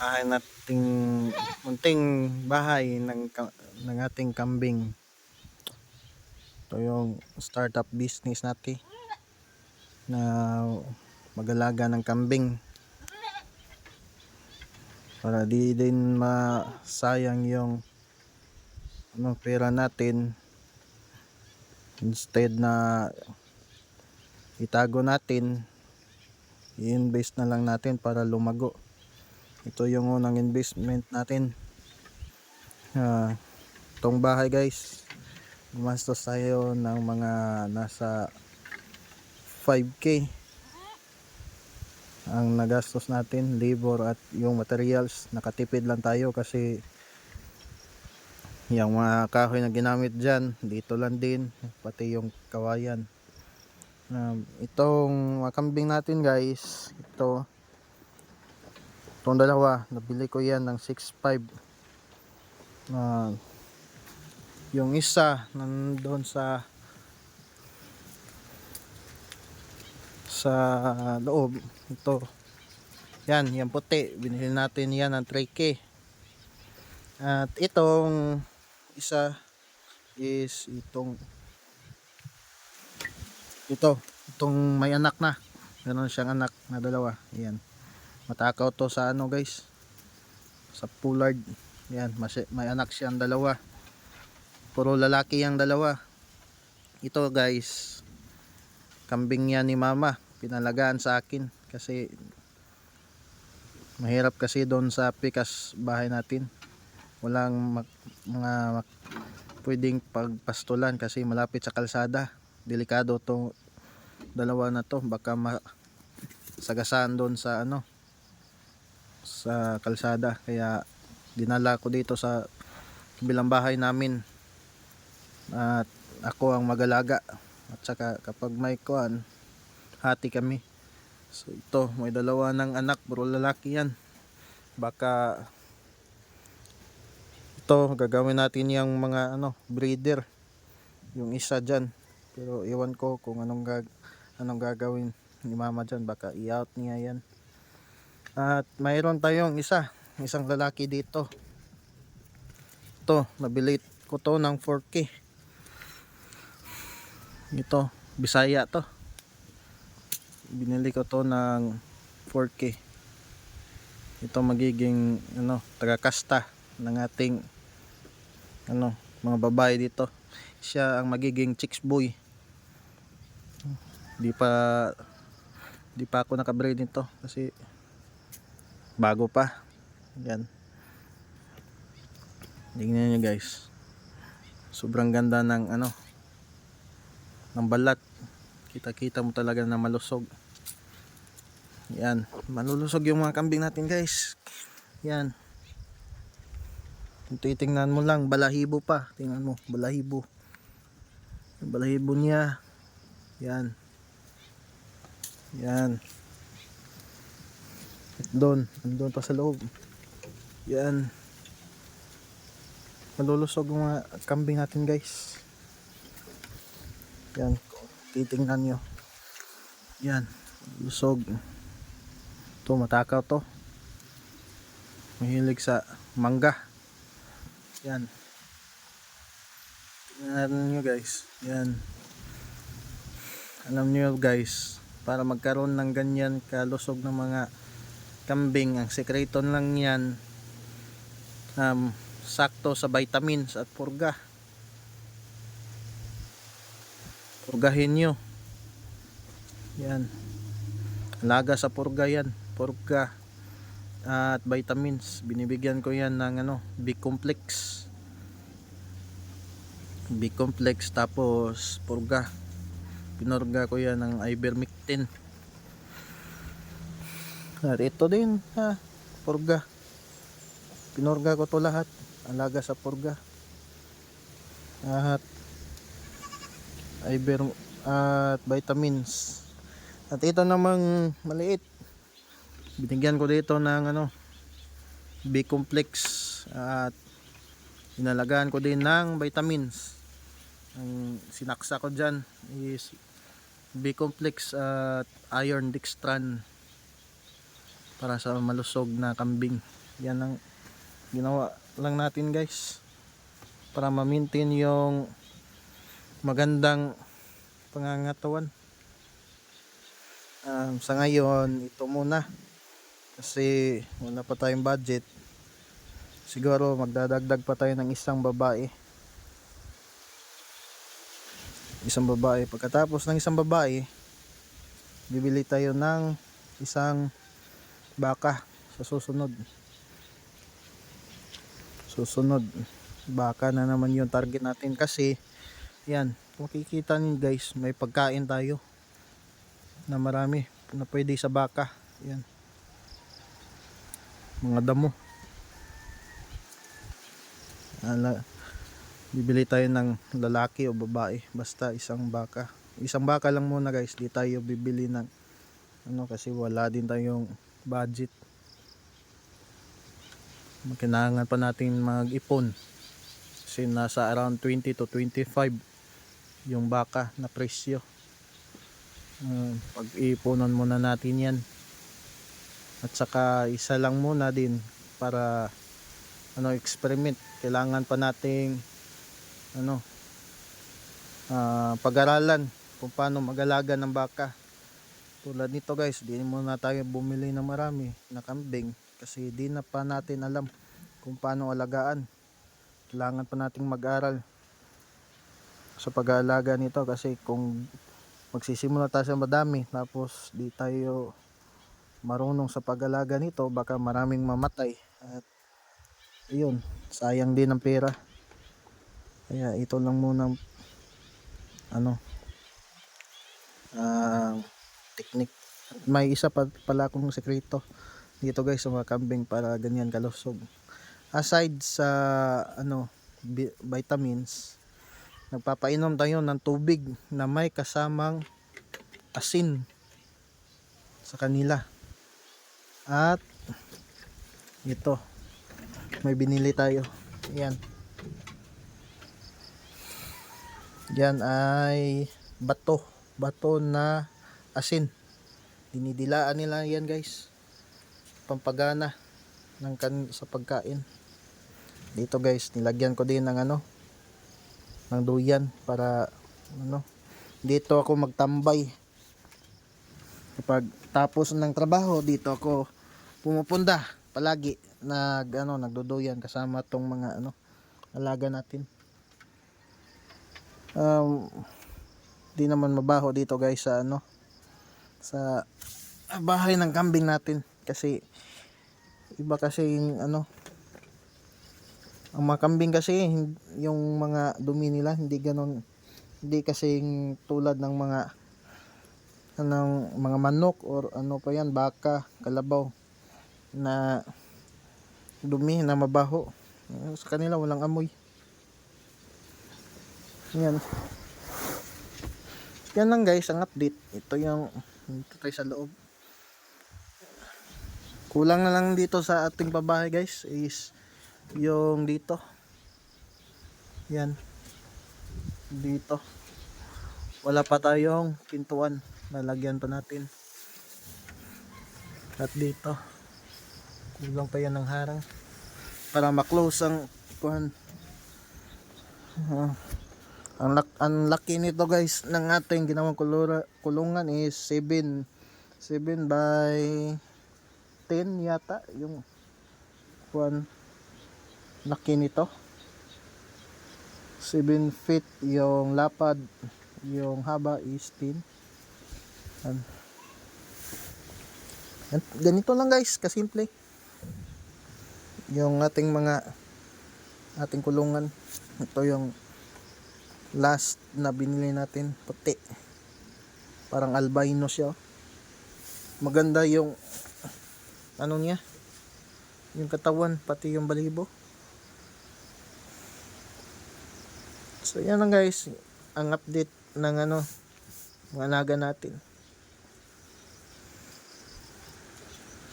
bahay nating munting bahay ng ating kambing. Ito yung startup business natin na mag-alaga ng kambing para di din masayang yung pera natin. Instead na itago natin, i-invest na lang natin para lumago. Ito yung unang investment natin. Itong bahay guys, gumastos tayo ng mga nasa 5K ang nagastos natin, labor at yung materials. Nakatipid lang tayo kasi yung mga kahoy na ginamit dyan dito lang din, pati yung kawayan. Itong kambing natin guys, itong dalawa, nabili ko yan ng 6.5. Yung isa nandoon sa loob. Ito yan, yung puti, binili natin yan ng 3K. At itong isa is itong may anak na, meron siyang anak na dalawa. Yan, matakaw to sa guys, sa pollard. Yan, may anak siyang dalawa, puro lalaki yung dalawa. Ito guys, kambing yan ni mama, pinalagaan sa akin kasi mahirap kasi doon sa pikas bahay natin, walang mga pwedeng pagpastulan kasi malapit sa kalsada. Delikado to dalawa na to, baka sagasaan doon sa sa kalsada. Kaya dinala ko dito sa kabilang bahay namin at ako ang mag-alaga. At saka kapag may kuan, hati kami. So ito, may dalawa ng anak, puro lalaki yan. Baka ito gagawin natin yung mga breeder, yung isa dyan. Pero iwan ko kung anong gagawin ni mama dyan, baka i-out niya yan. At mayroon tayong isang lalaki dito. Ito, nabili ko to ng 4K. Ito, Bisaya to. Binili ko to ng 4K. Ito magiging taga-kasta ng ating mga babae dito. Siya ang magiging chicks boy. Di pa ako nakabreed nito kasi bago pa. Yan. Tingnan niyo guys. Sobrang ganda ng ng balat. Kita-kita mo talaga na malusog. Yan, malulusog yung mga kambing natin guys. Yan. Titingnan mo lang, balahibo pa. Tingnan mo, balahibo. Yung balahibo niya. Yan. Yan. Andun pa sa loob. Yan. Malulusog yung mga kambing natin guys. Yan, titingnan nyo. Yan, lusog. Ito, matakaw to. Mahilig sa mangga. Yan. Tingnan nyo guys. Yan. Alam nyo guys, para magkaroon ng ganyan kalusog ng mga kambing, ang sekreto lang yan, sakto sa vitamins at purga. Purgahin nyo. Yan, alaga sa purga yan, purga at vitamins. Binibigyan ko yan ng B-complex, tapos purga. Pinurga ko yan ng ivermectin. At ito din purga. Pinurga ko to lahat, alaga sa purga at at vitamins. At ito namang maliit, binigyan ko dito ng B-complex at inalagaan ko din ng vitamins. Ang sinaksa ko dyan is B-complex at iron dextran para sa malusog na kambing. Yan ang ginawa lang natin guys para ma-maintain yung magandang pangangatawan. Sa ngayon ito muna kasi wala pa tayong budget. Siguro magdadagdag pa tayo ng isang babae. Pagkatapos ng isang babae, bibili tayo ng isang baka sa susunod. Baka na naman yung target natin kasi yan, makikita niyo guys, may pagkain tayo na marami na pwede sa baka. Yan, mga damo. Bibili tayo ng lalaki o babae, basta isang baka lang muna guys. Di tayo bibili ng kasi wala din tayong budget. Kailangan pa natin mag-ipon kasi nasa around 20 to 25 yung baka na presyo. Pag-iipunan muna natin yan, at saka isa lang muna din para experiment. Kailangan pa nating pag-aralan kung paano mag-alaga ng baka. Tulad nito guys, di muna tayo bumili ng marami na kambing kasi di na pa natin alam kung paano alagaan. Kailangan pa nating mag-aral sa pag-aalaga nito kasi kung magsisimula tayo sa madami tapos di tayo marunong sa pag-alaga nito, baka maraming mamatay at yun, sayang din ang pera. Kaya ito lang muna technique. May isa pa pala akong sekreto dito guys sa mga kambing para ganyan kalusog. Aside sa vitamins, nagpapainom tayo ng tubig na may kasamang asin sa kanila. At ito, may binili tayo. Yan ay bato na asin. Dinidilaan nila yan guys, pampagana sa pagkain. Dito guys, nilagyan ko din ng ng duyan para dito ako magtambay. Kapag tapos ng trabaho, dito ako pumupunta palagi, nagduduyan kasama tong mga alaga natin. Di naman mabaho dito guys sa bahay ng kambing natin kasi iba kasi ang mga kambing kasi yung mga dumi nila hindi kasi tulad ng mga manok or baka, kalabaw na dumi na mabaho. Sa kanila walang amoy. Yan lang guys ang update. Ito tayo sa loob. Kulang na lang dito sa ating babae guys is yung dito. Yan, dito wala pa tayong pintuan, lalagyan pa natin. At dito kulang pa yan ng harang para ma-close ang kuhan. Ang laki nito guys ng ating ginawang kulungan is 7 by 10 yata yung kuhan. Laki nito, 7 feet yung lapad, yung haba is 10. Ganito lang guys, kasimple yung ating kulungan. Ito yung last na binili natin, puti, parang albino siya. Maganda yung niya, yung katawan pati yung balibo. So yan lang guys ang update ng mga alaga natin.